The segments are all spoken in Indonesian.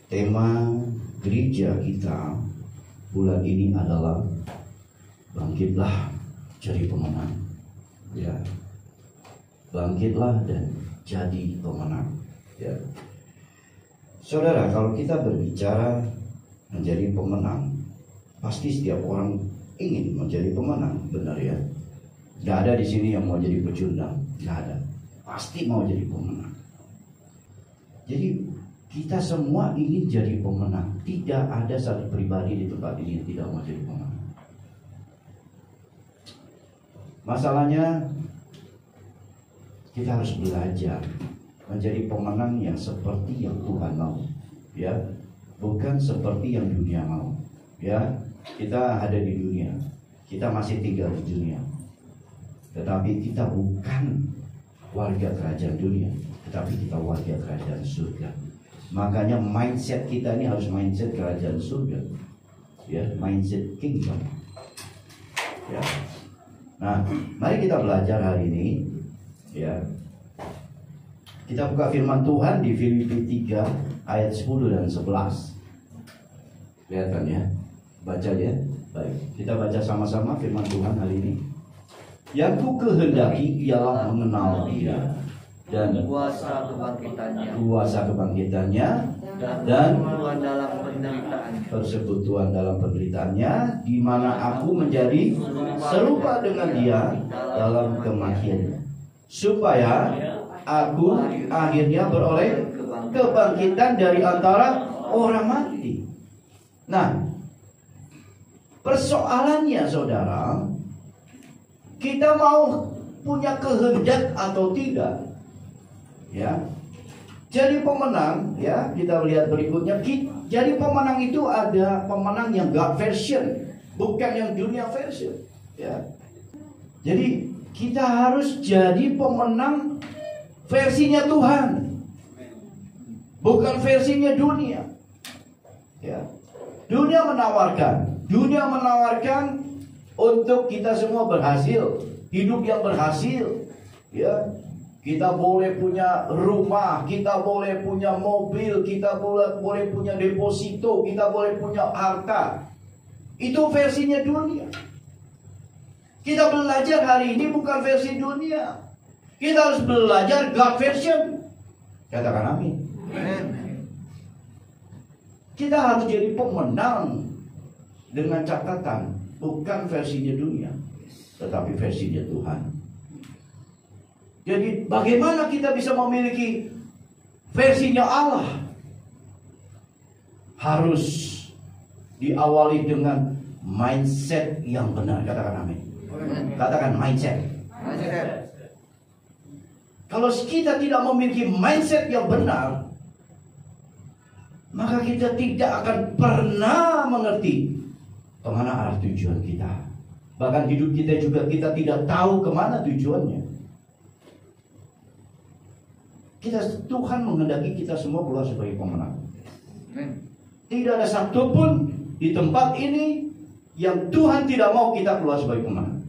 Tema gereja kita bulan ini adalah bangkitlah jadi pemenang. Ya, bangkitlah dan jadi pemenang. Ya, saudara, kalau kita berbicara menjadi pemenang, pasti setiap orang ingin menjadi pemenang, benar ya? Gak ada di sini yang mau jadi pecundang, gak ada. Pasti mau jadi pemenang. Jadi kita semua ingin jadi pemenang. Tidak ada satu pribadi di tempat ini yang tidak mau jadi pemenang. Masalahnya kita harus belajar menjadi pemenang yang seperti yang Tuhan mau, ya, bukan seperti yang dunia mau. Ya, kita ada di dunia, kita masih tinggal di dunia, tetapi kita bukan warga kerajaan dunia, tetapi kita warga kerajaan surga. Makanya mindset kita ini harus mindset kerajaan surga, ya, mindset kingdom. Ya. Nah, mari kita belajar hari ini, ya. Kita buka firman Tuhan di Filipi 3 ayat 10 dan 11. Kelihatan ya? Baca ya. Baik, kita baca sama-sama firman Tuhan hari ini. Yang ku kehendaki ialah mengenal Dia dan kuasa kebangkitannya dan persekutuan dalam penderitaannya, di mana aku menjadi serupa dengan Dia dalam kematiannya, supaya aku akhirnya beroleh kebangkitan dari antara orang mati. Nah, persoalannya saudara, kita mau punya kehendak atau tidak? Ya, jadi pemenang, ya, kita lihat berikutnya. Jadi pemenang itu ada pemenang yang God version, bukan yang dunia version. Ya, jadi kita harus jadi pemenang versinya Tuhan, bukan versinya dunia. Ya, dunia menawarkan untuk kita semua berhasil, hidup yang berhasil. Ya, kita boleh punya rumah, kita boleh punya mobil, kita boleh punya deposito, kita boleh punya harta. Itu versinya dunia. Kita belajar hari ini bukan versi dunia. Kita harus belajar God version. Katakan amin. Kita harus jadi pemenang dengan catatan bukan versinya dunia, tetapi versinya Tuhan. Jadi bagaimana kita bisa memiliki versinya Allah? Harus diawali dengan mindset yang benar. Katakan amin. Katakan mindset. Kalau kita tidak memiliki mindset yang benar, maka kita tidak akan pernah mengerti kemana arah tujuan kita. Bahkan hidup kita juga kita tidak tahu kemana tujuannya. Tuhan menghendaki kita semua keluar sebagai pemenang. Tidak ada satupun di tempat ini yang Tuhan tidak mau kita keluar sebagai pemenang.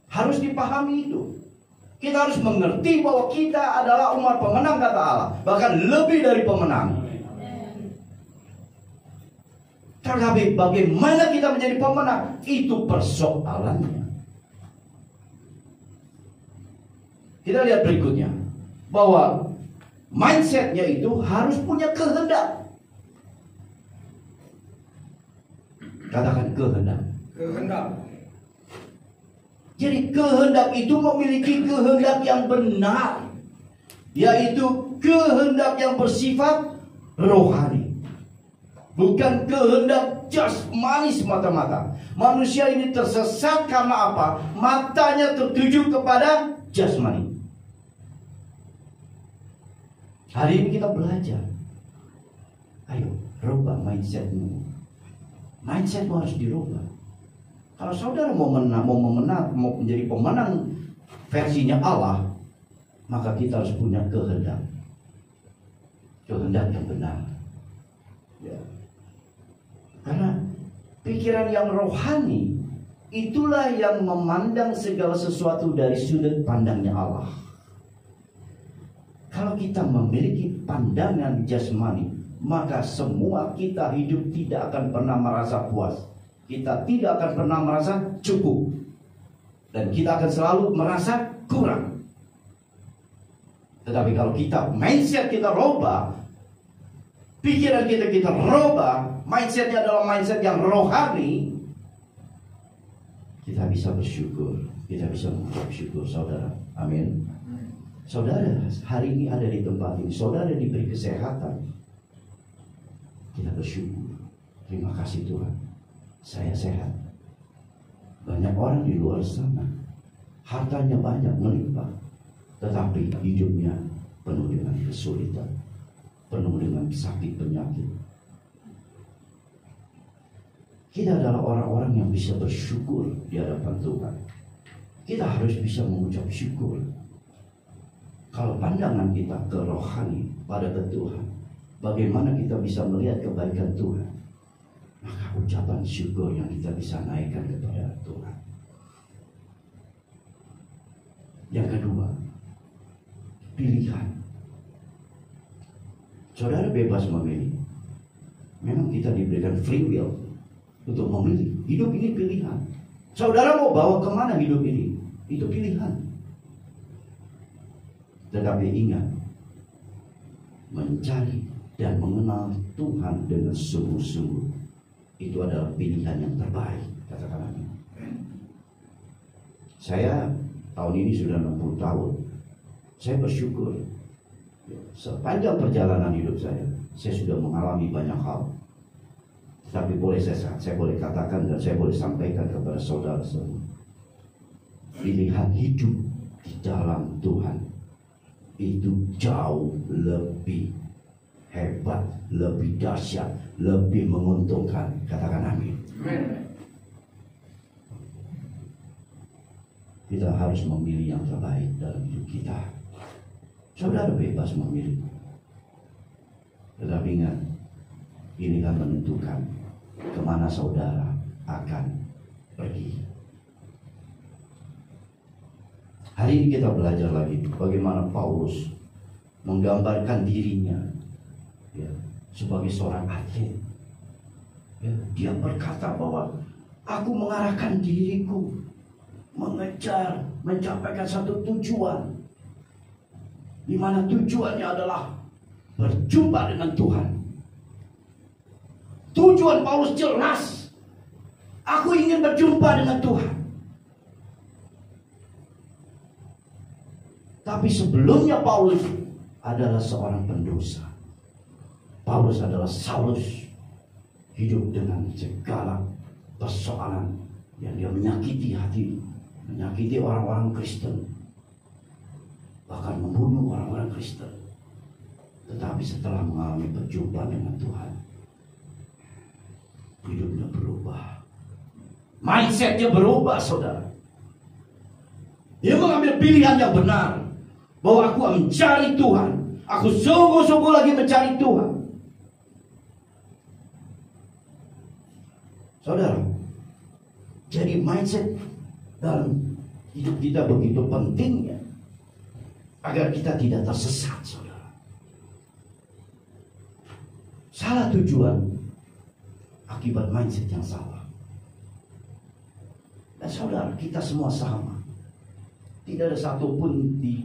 Harus dipahami itu. Kita harus mengerti bahwa kita adalah umat pemenang, kata Allah. Bahkan lebih dari pemenang. Tetapi bagaimana kita menjadi pemenang? Itu persoalannya. Kita lihat berikutnya, bahwa mindsetnya itu harus punya kehendak. Katakan kehendak. Kehendak. Jadi kehendak itu memiliki kehendak yang benar, yaitu kehendak yang bersifat rohani, bukan kehendak jasmani semata-mata. Manusia ini tersesat karena apa? Matanya tertuju kepada jasmani. Hari ini kita belajar. Ayo, rubah mindsetmu. Mindsetmu harus dirubah. Kalau saudara mau menjadi pemenang versinya Allah, maka kita harus punya kehendak. Kehendak yang benar. Ya. Karena pikiran yang rohani itulah yang memandang segala sesuatu dari sudut pandangnya Allah. Kalau Kalau kita memiliki pandangan jasmani, maka semua kita hidup tidak akan pernah merasa puas. Kita tidak akan pernah merasa cukup. Dan kita akan selalu merasa kurang. Tetapi kalau kita, mindset kita rubah, pikiran kita rubah, mindsetnya adalah mindset yang rohani, kita bisa bersyukur. Kita bisa mengucap syukur, saudara. Amin. Saudara, hari ini ada di tempat ini. Saudara diberi kesehatan. Kita bersyukur. Terima kasih Tuhan. Saya sehat. Banyak orang di luar sana, hartanya banyak, melimpah, tetapi hidupnya penuh dengan kesulitan, penuh dengan sakit penyakit. Kita adalah orang-orang yang bisa bersyukur di hadapan Tuhan. Kita harus bisa mengucap syukur. Kalau pandangan kita ke rohani pada ke Tuhan, bagaimana kita bisa melihat kebaikan Tuhan? Maka ucapan syukur yang kita bisa naikkan kepada Tuhan. Yang kedua, pilihan. Saudara bebas memilih. Memang kita diberikan free will untuk memilih. Hidup ini pilihan. Saudara mau bawa kemana hidup ini? Itu pilihan. Tetapi ingat, mencari dan mengenal Tuhan dengan sungguh-sungguh, itu adalah pilihan yang terbaik. Katakan amin. Saya tahun ini sudah 60 tahun. Saya bersyukur. Sepanjang perjalanan hidup saya sudah mengalami banyak hal. Tapi boleh saya boleh katakan dan saya boleh sampaikan kepada saudara semua, pilihan hidup di dalam Tuhan itu jauh lebih hebat, lebih dahsyat, lebih menguntungkan. Katakan amin. Kita harus memilih yang terbaik dalam hidup kita. Saudara bebas memilih, tetapi ingat, pilihan menentukan kemana saudara akan pergi. Hari ini kita belajar lagi bagaimana Paulus menggambarkan dirinya sebagai seorang atlet. Dia berkata bahwa aku mengarahkan diriku mengejar, mencapaikan satu tujuan, di mana tujuannya adalah berjumpa dengan Tuhan. Tujuan Paulus jelas. Aku ingin berjumpa dengan Tuhan. Tapi sebelumnya Paulus adalah seorang pendosa. Paulus adalah Saulus, hidup dengan segala persoalan yang dia menyakiti hati, menyakiti orang-orang Kristen, bahkan membunuh orang-orang Kristen. Tetapi setelah mengalami perjumpaan dengan Tuhan, hidupnya berubah, mindsetnya berubah, saudara. Dia mengambil pilihan yang benar, bahwa aku akan mencari Tuhan. Aku sungguh-sungguh lagi mencari Tuhan. Saudara, jadi mindset dalam hidup kita begitu pentingnya, agar kita tidak tersesat, saudara. Salah tujuan akibat mindset yang salah. Dan saudara, kita semua sama. Tidak ada satupun di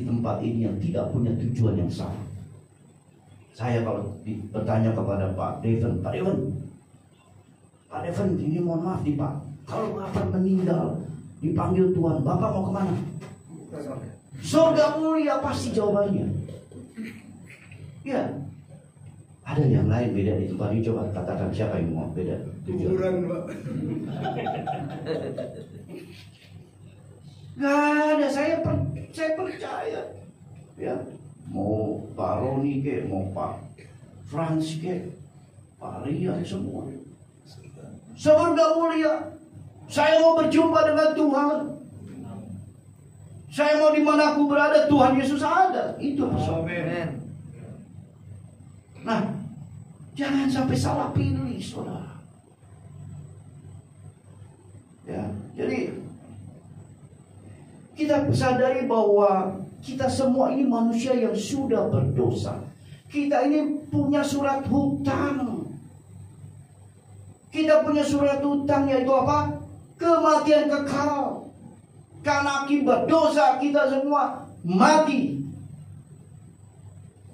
tempat ini yang tidak punya tujuan yang sama. Saya kalau bertanya kepada Pak Devon, Pak Devon, ini mohon maaf nih Pak, kalau Bapak meninggal, dipanggil Tuhan, Bapak mau kemana? Surga mulia pasti jawabannya. Ya. Ada yang lain beda di tempat ini, coba katakan siapa yang mau beda tujuan. Kuburan, Pak. Gak ada, saya percaya. Ya, mau Pak Roni ke, mau Pak Frans ke, Pak Rian, semua. Surga mulia. Saya mau berjumpa dengan Tuhan. Saya mau di mana aku berada, Tuhan Yesus ada. Itu persoalan. Nah, jangan sampai salah pilih, saudara. Ya, jadi kita sadari bahwa Kita semua ini manusia yang sudah berdosa. Kita ini punya surat hutang. Kita punya surat hutang, yaitu apa? Kematian kekal. Karena akibat dosa kita semua mati.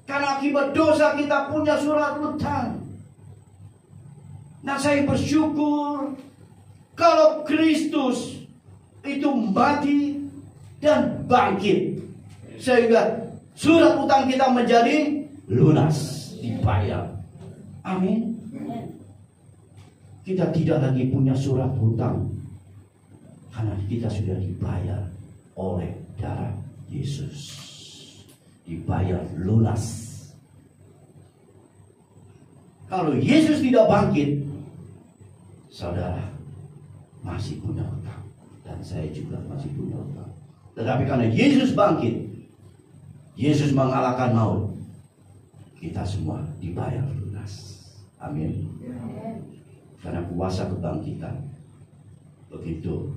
Karena akibat dosa kita punya surat hutang. Nah, saya bersyukur kalau Kristus itu mati dan bangkit, sehingga surat hutang kita menjadi lunas, dibayar. Amin. Kita tidak lagi punya surat hutang, karena kita sudah dibayar oleh darah Yesus. Dibayar lunas. Kalau Yesus tidak bangkit, saudara masih punya hutang, dan saya juga masih punya hutang. Tetapi karena Yesus bangkit, Yesus mengalahkan maut, kita semua dibayar lunas. Amin. Karena kuasa kebangkitan begitu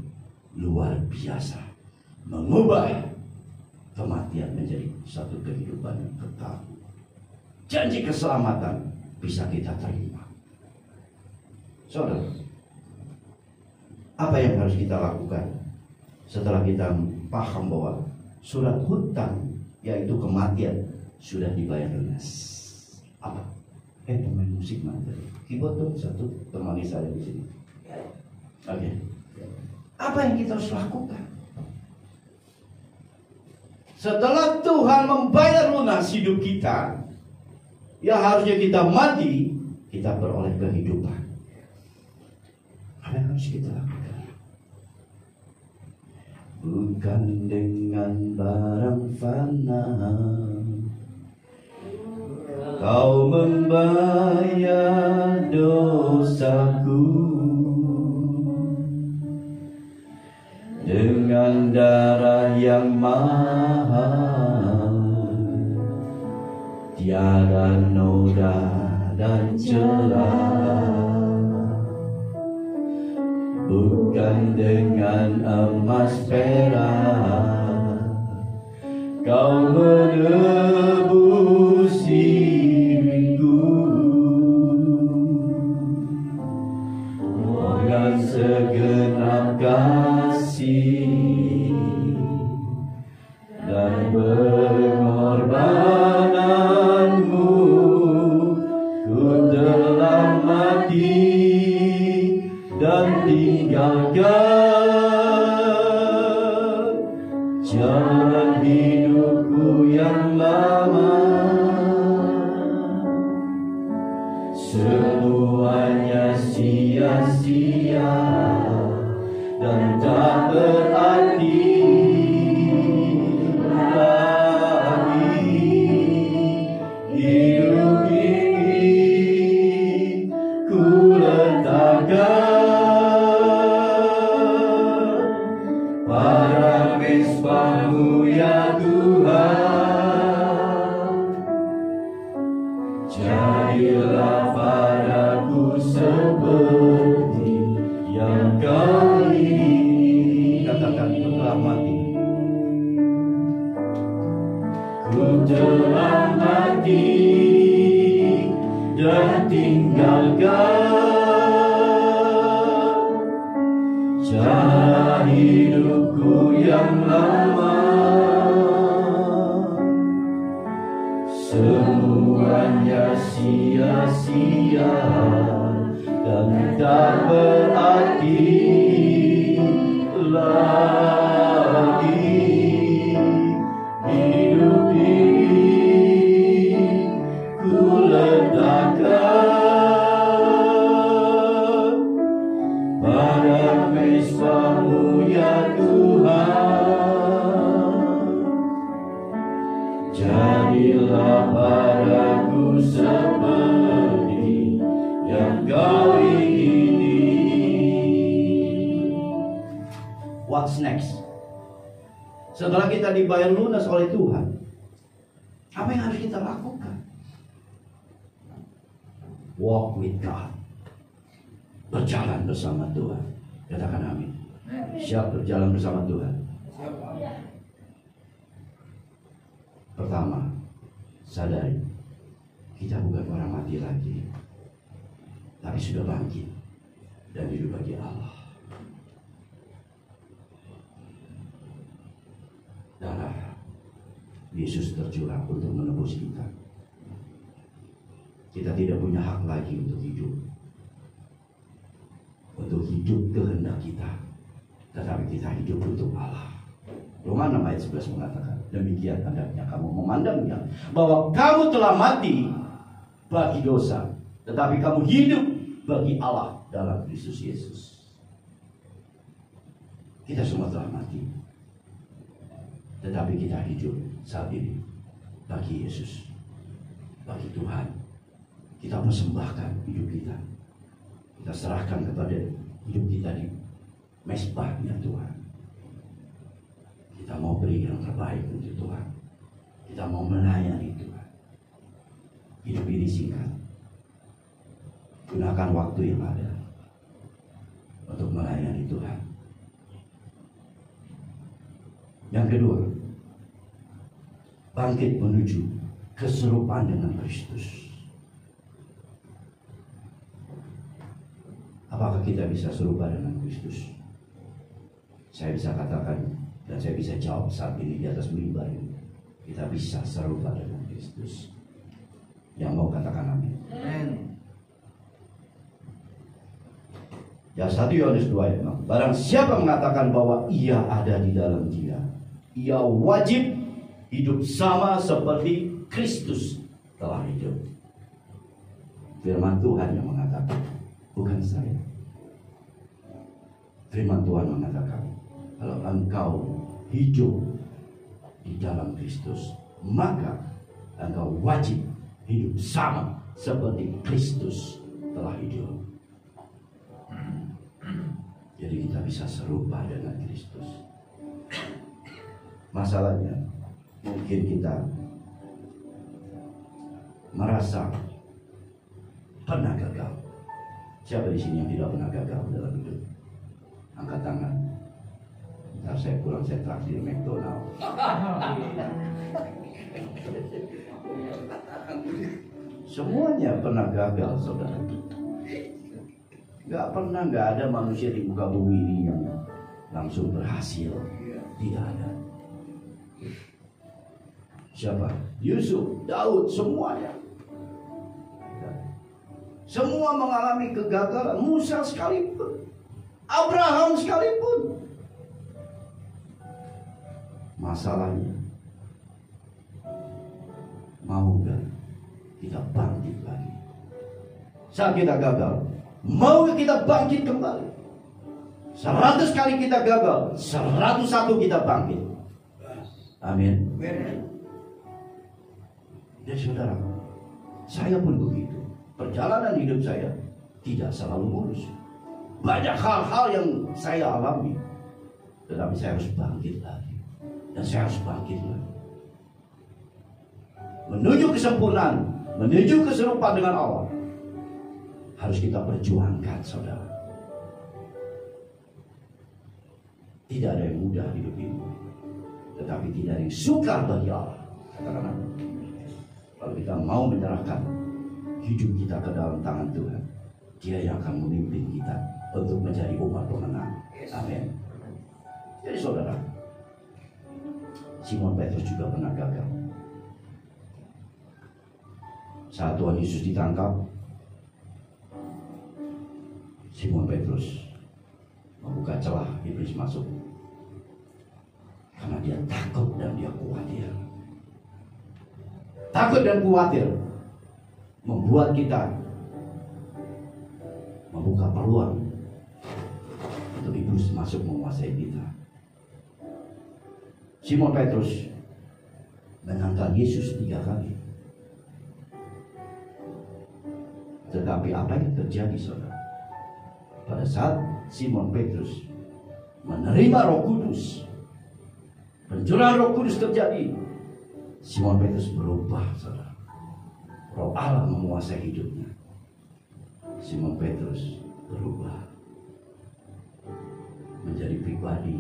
luar biasa, mengubah kematian menjadi satu kehidupan yang kekal. Janji keselamatan bisa kita terima. Saudara, apa yang harus kita lakukan setelah kita paham bahwa surat hutang, yaitu kematian, sudah dibayar lunas? Apa? Pemain musik mana? Keyboard tuh satu, temani saya di sini. Oke. Apa yang kita harus lakukan? Setelah Tuhan membayar lunas hidup kita, yang harusnya kita mati, kita beroleh kehidupan. Apa yang harus kita lakukan? Bukan dengan barang fana Kau membayar dosaku, dengan darah yang mahal, tiada noda dan celah. Bukan dengan emas perak Kau menebus diriku, dengan segenap kasih dan pengorbananmu, ku telah mati dan tinggalkan jalan hidupku yang lama. Semuanya sia-sia dan tak berarti lagi. Hidup ini ku letakkan pada mesbah-Mu ya Tuhan. Jadilah padaku seperti yang Kau ingini. Katakan, ku telah mati. Ku telah mati dan tinggalkan cara hidupku yang lama. Semuanya sia-sia dan tak berarti lagi. Hidup ini ku letakkan pada mesbah-Mu ya Tuhan. Jadilah padaku seperti yang Kau ingini. What's next? Setelah kita dibayar lunas oleh Tuhan, apa yang harus kita lakukan? Walk with God. Berjalan bersama Tuhan. Katakan amin. Siap berjalan bersama Tuhan. Pertama, sadari kita bukan orang mati lagi, tapi sudah bangkit dan hidup bagi Allah. Darah Yesus tercurah untuk menebus kita. Kita tidak punya hak lagi untuk hidup kehendak kita, tetapi kita hidup untuk Allah. Roma 6 ayat 11 mengatakan, demikian hendaknya kamu memandangnya, bahwa kamu telah mati bagi dosa, tetapi kamu hidup bagi Allah dalam Kristus Yesus. Kita semua telah mati, tetapi kita hidup saat ini bagi Yesus, bagi Tuhan. Kita persembahkan hidup kita, kita serahkan kepada hidup kita di mezbahnya Tuhan. Kita mau beri yang terbaik untuk Tuhan. Kita mau melayani Tuhan. Hidup ini singkat. Gunakan waktu yang ada untuk melayani Tuhan. Yang kedua, bangkit menuju keserupaan dengan Kristus. Apakah kita bisa serupa dengan Kristus? Saya bisa katakan dan saya bisa jawab saat ini di atas mimbar ini. Kita bisa serupa dengan Kristus. Yang mau katakan amin. Amin. Ya, 1 Yohanes 2 ayat 6. Barang siapa mengatakan bahwa ia ada di dalam Dia, ia wajib hidup sama seperti Kristus telah hidup. Firman Tuhan yang mengatakan, bukan saya. Firman Tuhan mengatakan, kalau engkau hidup di dalam Kristus, maka engkau wajib hidup sama seperti Kristus telah hidup. Jadi kita bisa serupa dengan Kristus. Masalahnya, mungkin kita merasa pernah gagal. Siapa di sini yang tidak pernah gagal dalam hidup? Angkat tangan. Ntar saya pulang, saya traktir McDonald. Semuanya pernah gagal, saudara. Gak ada manusia di muka bumi ini yang langsung berhasil. Tidak ada. Siapa? Yusuf, Daud, semuanya. Semua mengalami kegagalan. Musa sekalipun, Abraham sekalipun. Masalahnya, mau gak kita bangkit lagi? Saat kita gagal, mau kita bangkit kembali? 100 kali kita gagal, 101 kita bangkit. Amin. Ya saudara, saya pun begitu. Perjalanan hidup saya tidak selalu mulus. Banyak hal-hal yang saya alami, tetapi saya harus bangkit lagi. Dan saya harus bangkit lagi. Menuju kesempurnaan, menuju keserupaan dengan Allah, harus kita perjuangkan, saudara. Tidak ada yang mudah hidup ini, tetapi tidak ada yang sukar bagi Allah. Katakan apa? Kalau kita mau menyerahkan hidup kita ke dalam tangan Tuhan, Dia yang akan memimpin kita untuk menjadi umat pemenang. Amin. Jadi saudara, Simon Petrus juga pernah gagal. Saat Tuhan Yesus ditangkap, Simon Petrus membuka celah iblis masuk. Karena dia takut dan dia khawatir. Takut dan khawatir membuat kita membuka peluang untuk iblis masuk menguasai kita. Simon Petrus menantang Yesus 3 kali. Tetapi apa yang terjadi, saudara? Pada saat Simon Petrus menerima Roh Kudus, pencurahan Roh Kudus terjadi, Simon Petrus berubah, saudara. Roh Allah menguasai hidupnya. Simon Petrus berubah menjadi pribadi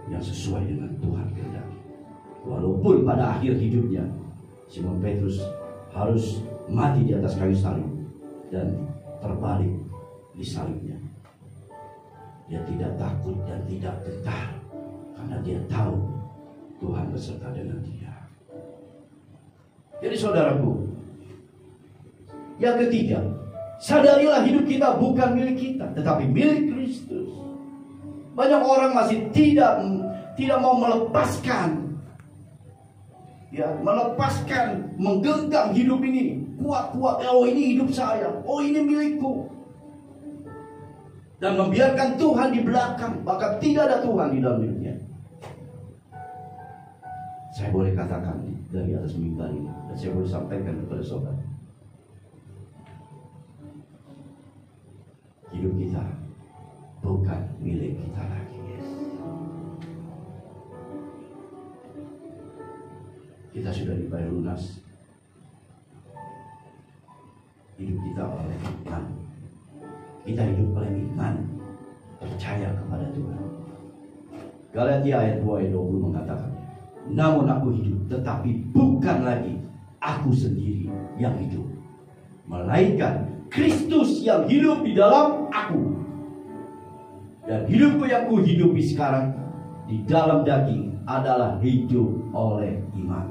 yang sesuai dengan Tuhan kehendaki. Walaupun pada akhir hidupnya Simon Petrus harus mati di atas kayu salib dan terbalik di salibnya, dia tidak takut dan tidak gentar karena dia tahu Tuhan beserta dengan dia. Jadi saudaraku, yang ketiga, sadarilah hidup kita bukan milik kita, tetapi milik Kristus. Banyak orang masih tidak mau melepaskan, menggenggam hidup ini kuat-kuat. Oh, ini hidup saya, oh ini milikku, dan membiarkan Tuhan di belakang, bahkan tidak ada Tuhan di dalam hidupnya. Saya boleh katakan dari atas mimbar ini, dan saya boleh sampaikan kepada saudara, hidup kita bukan milik kita lagi. Kita sudah dibayar lunas. Hidup kita oleh iman. Kita hidup oleh iman, percaya kepada Tuhan. Galatia ayat 2 ayat 20 mengatakan, namun aku hidup, tetapi bukan lagi aku sendiri yang hidup, melainkan Kristus yang hidup di dalam aku. Dan hidupku yang kuhidupi sekarang di dalam daging adalah hidup oleh iman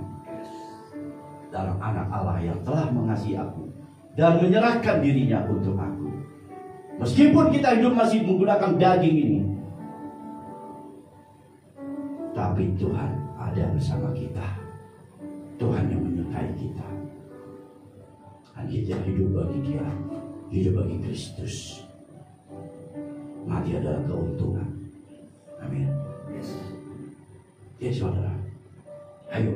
dalam anak Allah yang telah mengasihi aku dan menyerahkan dirinya untuk aku. Meskipun kita hidup masih menggunakan daging ini, tapi Tuhan ada bersama kita. Tuhan yang menyertai kita. Dan kita hidup bagi Dia, hidup bagi Kristus. Mati adalah keuntungan. Amin. Yes, saudara. Ayo,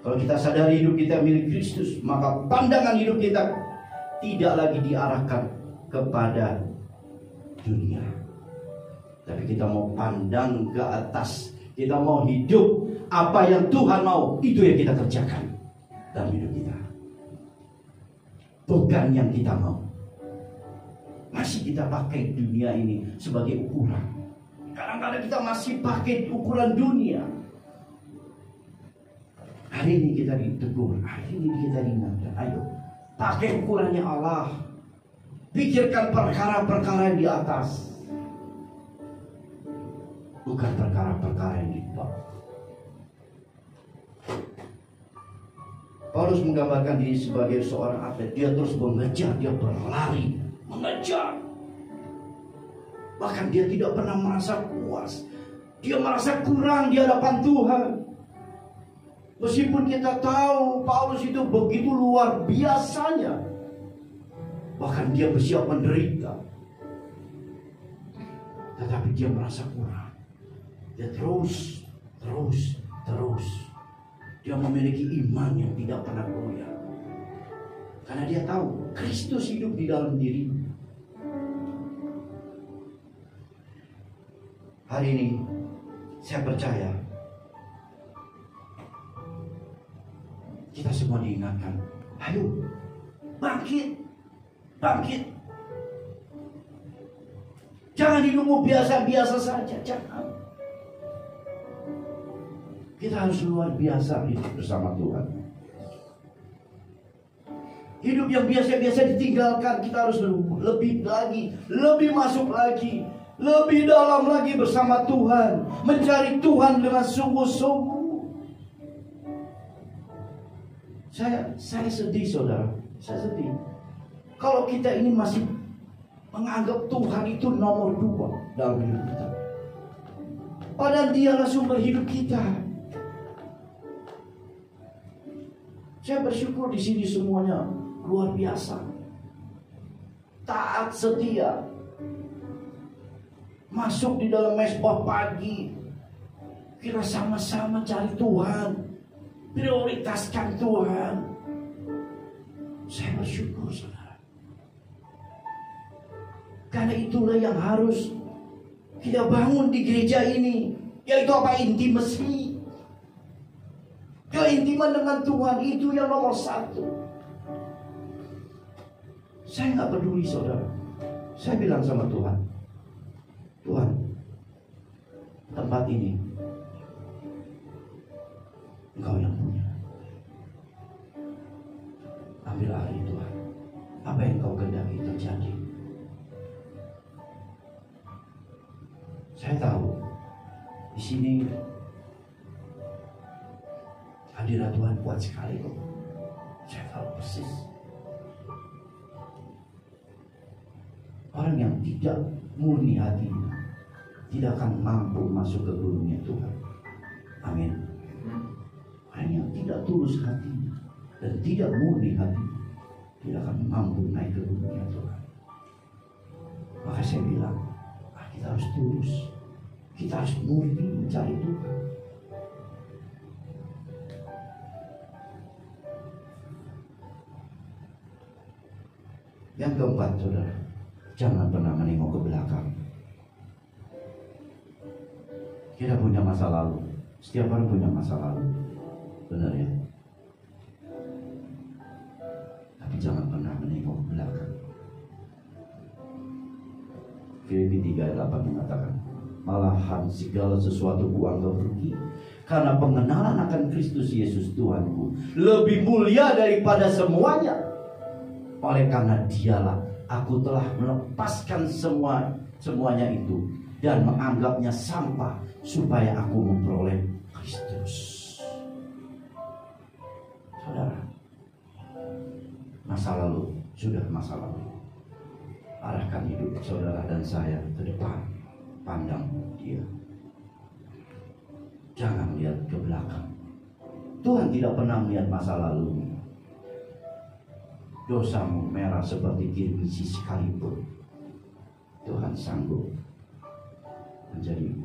kalau kita sadari hidup kita milik Kristus, maka pandangan hidup kita tidak lagi diarahkan kepada dunia, tapi kita mau pandang ke atas. Kita mau hidup apa yang Tuhan mau, itu yang kita kerjakan dalam hidup kita, bukan yang kita mau. Masih kita pakai dunia ini sebagai ukuran. Kadang-kadang kita masih pakai ukuran dunia. Hari ini kita ditegur, hari ini kita diingatkan, ayo pakai ukurannya Allah. Pikirkan perkara-perkara yang di atas, bukan perkara-perkara yang di bawah. Paulus menggambarkan diri sebagai seorang atlet. Dia terus mengejar, dia berlari, mengejar. Bahkan dia tidak pernah merasa puas. Dia merasa kurang di hadapan Tuhan. Meskipun kita tahu Paulus itu begitu luar biasanya, bahkan dia bersiap menderita, tetapi dia merasa kurang. Dia terus. Dia memiliki iman yang tidak pernah goyah, karena dia tahu Kristus hidup di dalam dirinya. Hari ini saya percaya kita semua diingatkan, ayo bangkit. Jangan hidupmu biasa-biasa saja, jangan. Kita harus luar biasa hidup bersama Tuhan. Hidup yang biasa-biasa ditinggalkan. Kita harus lebih lagi, lebih masuk lagi, lebih dalam lagi bersama Tuhan, mencari Tuhan dengan sungguh-sungguh. Saya sedih, saudara. Saya sedih kalau kita ini masih menganggap Tuhan itu nomor 2 dalam hidup kita, padahal Dialah sumber hidup kita. Saya bersyukur di sini semuanya luar biasa, taat, setia, masuk di dalam mesbah pagi. Kita sama-sama cari Tuhan, prioritaskan Tuhan. Saya bersyukur, saudara. Karena itulah yang harus kita bangun di gereja ini, yaitu apa? Intimasi. Keintiman dengan Tuhan itu yang nomor 1. Saya nggak peduli, saudara. Saya bilang sama Tuhan, Tuhan, tempat ini Engkau yang punya. Ambil alih Tuhan. Apa yang Kau kehendaki terjadi. Saya tahu di sini hadirat Tuhan kuat sekali kok. Saya tahu persis. Orang yang tidak murni hatinya tidak akan mampu masuk ke gunungnya Tuhan. Amin. Orang yang tidak tulus hatinya dan tidak murni hatinya tidak akan mampu naik ke gunungnya Tuhan. Maka saya bilang, kita harus tulus, kita harus murni mencari Tuhan. Yang keempat, saudara, jangan pernah menengok ke belakang. Kita punya masa lalu. Setiap orang punya masa lalu. Benar ya? Tapi jangan pernah menengok ke belakang. Filipi 3 ayat 8 mengatakan, malahan segala sesuatu kuanggap rugi, karena pengenalan akan Kristus Yesus Tuhanku lebih mulia daripada semuanya. Oleh karena Dialah aku telah melepaskan semuanya itu dan menganggapnya sampah supaya aku memperoleh Kristus. Saudara, masa lalu sudah masa lalu. Arahkan hidup saudara dan saya ke depan. Pandang Dia. Jangan lihat ke belakang. Tuhan tidak pernah melihat masa lalu. Dosamu merah seperti kirmisi sekalipun, Tuhan sanggup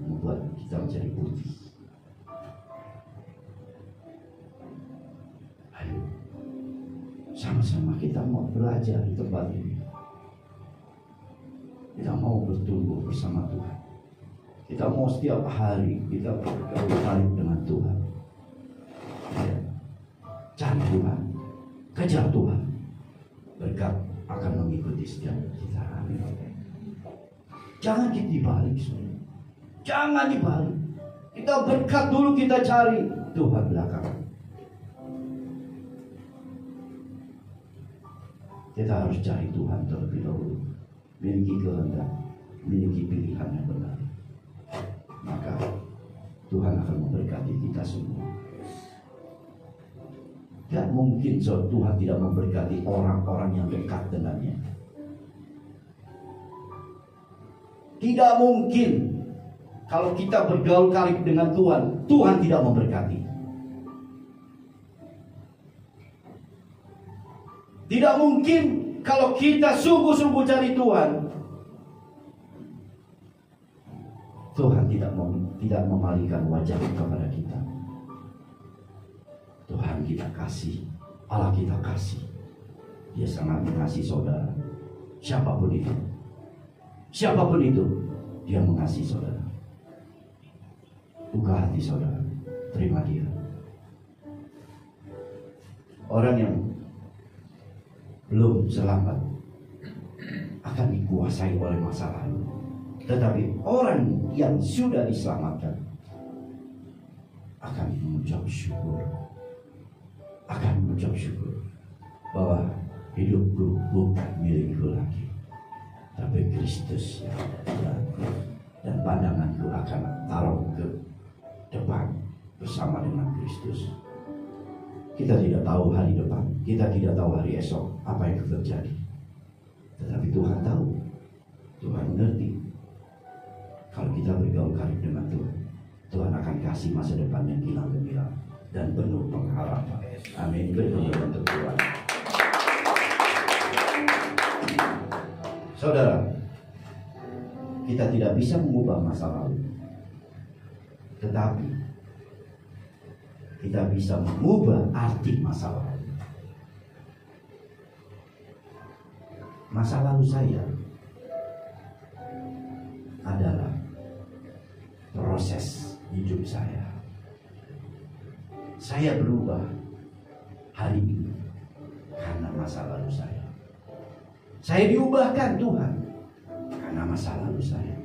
membuat kita menjadi putih. Ayo, sama-sama kita mau belajar di tempat ini. Kita mau bertumbuh bersama Tuhan. Kita mau setiap hari kita bergaul dengan Tuhan. Ya. Cari Tuhan, kejar Tuhan. Berkat akan mengikuti setiap kita. Amin. Jangan kita dibalik, saudara. Jangan dibalik. Kita berkat dulu, kita cari Tuhan belakangan. Kita harus cari Tuhan terlebih dahulu. Miliki kehendak, miliki pilihan yang benar. Maka Tuhan akan memberkati kita semua. Tidak mungkin Tuhan tidak memberkati orang-orang yang dekat dengannya. Tidak mungkin kalau kita bergaul karib dengan Tuhan, Tuhan tidak memberkati. Tidak mungkin kalau kita sungguh-sungguh cari Tuhan, Tuhan tidak memalingkan wajah kepada kita. Tuhan kita kasih, Allah kita kasih. Dia sangat mengasihi saudara. Siapapun itu, Dia mengasihi saudara. Buka hati saudara, terima Dia. Orang yang belum selamat akan dikuasai oleh masa lalu. Tetapi orang yang sudah diselamatkan akan mengucap syukur. Akan mengucap syukur bahwa hidupku bukan milikku lagi, tapi Kristus yang ada. Dan pandanganku akan taruh ke depan bersama dengan Kristus. Kita tidak tahu hari depan, kita tidak tahu hari esok apa yang akan terjadi. Tetapi Tuhan tahu, Tuhan mengerti. Kalau kita bergaul karib dengan Tuhan, Tuhan akan kasih masa depan yang kilang gemilang dan penuh pengharapan. Amin. Berdoa untuk Tuhan. Saudara, kita tidak bisa mengubah masa lalu, tetapi kita bisa mengubah arti masa lalu. Masa lalu saya adalah proses hidup saya. Saya berubah hari ini karena masa lalu saya. Saya diubahkan Tuhan karena masa lalu saya.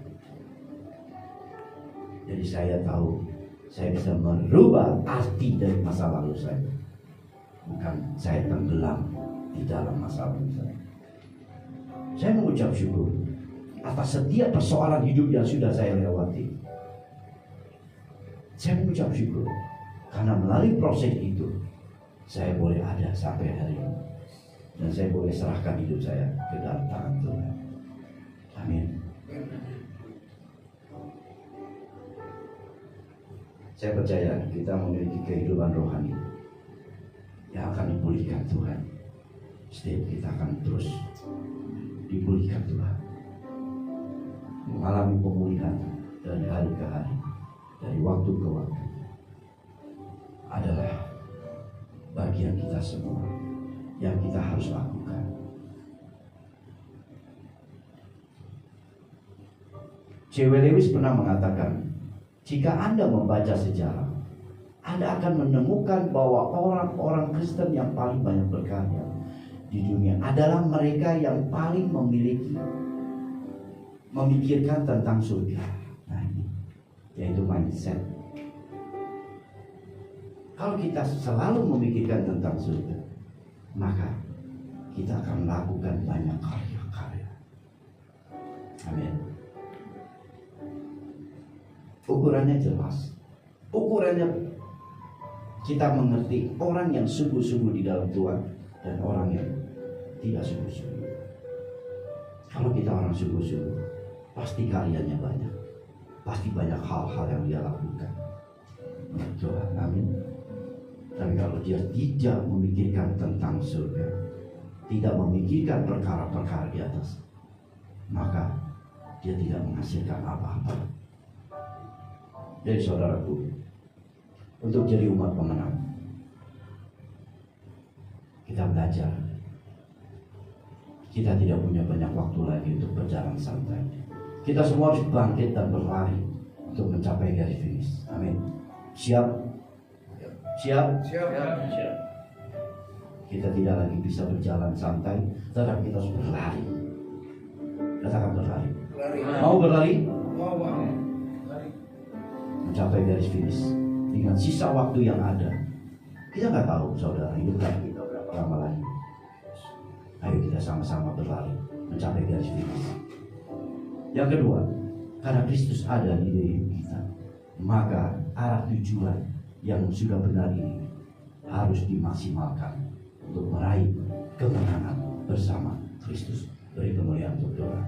Jadi saya tahu Saya bisa merubah arti dari masa lalu saya. Bukan saya tenggelam di dalam masa lalu saya. Saya mengucap syukur atas setiap persoalan hidup yang sudah saya lewati. Saya mengucap syukur karena melalui proses itu saya boleh ada sampai hari ini. Dan saya boleh serahkan hidup saya ke dalam tangan Tuhan. Amin. Saya percaya kita memiliki kehidupan rohani yang akan dipulihkan Tuhan. Setiap kita akan terus dipulihkan Tuhan, mengalami pemulihan dari hari ke hari, dari waktu ke waktu. Adalah bagian kita semua yang kita harus lakukan. C.W. Lewis pernah mengatakan, jika Anda membaca sejarah, Anda akan menemukan bahwa orang-orang Kristen yang paling banyak berkarya di dunia adalah mereka yang paling memikirkan tentang surga. Nah ini, yaitu mindset. Kalau kita selalu memikirkan tentang surga, maka kita akan melakukan banyak karya-karya. Amin. Ukurannya jelas. Ukurannya kita mengerti orang yang sungguh-sungguh di dalam Tuhan dan orang yang tidak sungguh-sungguh. Kalau kita orang sungguh-sungguh, pasti karyanya banyak. Pasti banyak hal-hal yang dia lakukan. Tuhan, amin. Tapi kalau dia tidak memikirkan tentang surga, tidak memikirkan perkara-perkara di atas, maka dia tidak menghasilkan apa-apa. Jadi saudaraku, untuk jadi umat pemenang, kita belajar. Kita tidak punya banyak waktu lagi untuk berjalan santai. Kita semua harus bangkit dan berlari untuk mencapai garis finish. Amin. Siap? Siap? Siap. Kita tidak lagi bisa berjalan santai, tetapi kita harus berlari. Katakan berlari. Mau berlari? Mau. Mencapai garis finish dengan sisa waktu yang ada. Kita nggak tahu, saudara, hidup kita berapa lama lagi. Ayo kita sama-sama berlari mencapai garis finish. Yang kedua, karena Kristus ada di diri kita, maka arah tujuan yang sudah benar ini harus dimaksimalkan untuk meraih kemenangan bersama Kristus. Beri kemuliaan untuk Tuhan.